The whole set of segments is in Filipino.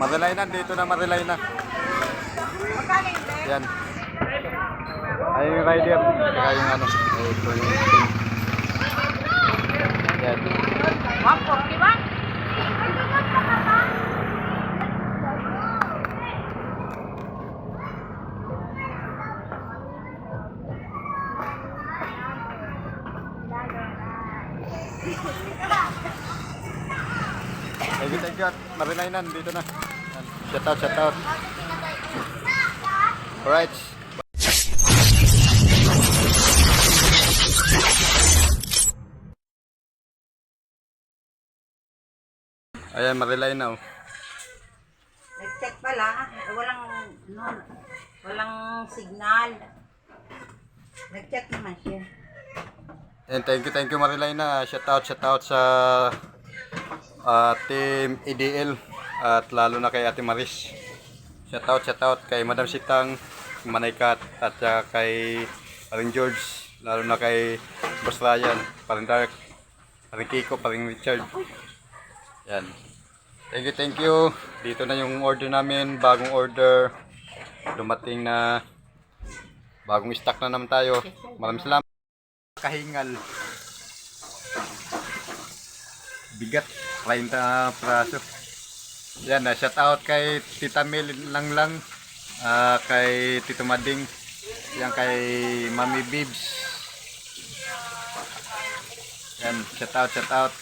Marilay na, dito na Marilay na. Yan. Ay yung rider, saka yung ano, ito yung team. Yan. 140 ba? Thank you. Marilay na, dito na. Yan. Shout out. Alright. Ayan, Marilay na. Nag-check pala, walang signal. Nag-check naman siya. And thank you Marilay na. Shout out sa team EDL at lalo na kay Ate Maris. Shout out kay Madam Sitang, Manay Kat at kay Paring George, lalo na kay Boss Ryan, Paring Dark, Paring Kiko, Paring Richard. Yan. Thank you. Dito na yung order namin, bagong order. Dumating na bagong stock na naman tayo. Maraming salamat. Kahingal. Bigat, 30 praso. Yan, shout out kay Tita Mel lang, kay Tito Mading, yan kay Mami Bibs. Yan, shout out.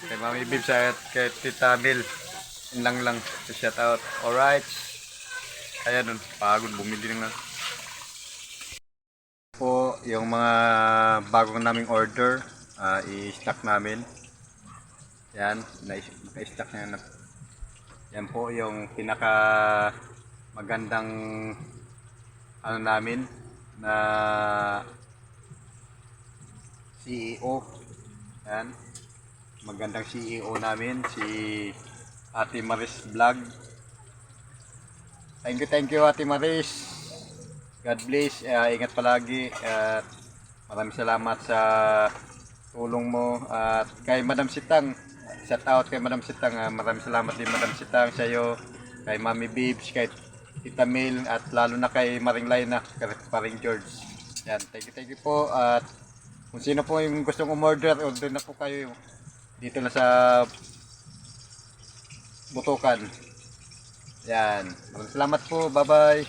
Kay Mami Bibs at kay Tita Mel lang, shout out. Alright. Kaya nun, pagod bumili lang. Po yung mga bagong naming order, i-stock namin. Yan, na-stock na yan. Yan po yung pinaka magandang ano namin na CEO. Yan, magandang CEO namin, si Ate Maris Vlog. Thank you Ate Maris. God bless, ingat palagi at maraming salamat sa tulong mo. At kay Madam Sitang, shout out kay Madam Sitang, maraming salamat din Madam Sitang sa iyo, kay Mami Bibs, kay Tita Mel at lalo na kay Maring Laina, kay Paring George. Yan, thank you po. At kung sino po yung gustong umorder, order na po kayo dito na sa Butukan. Yan, maraming salamat po, bye bye.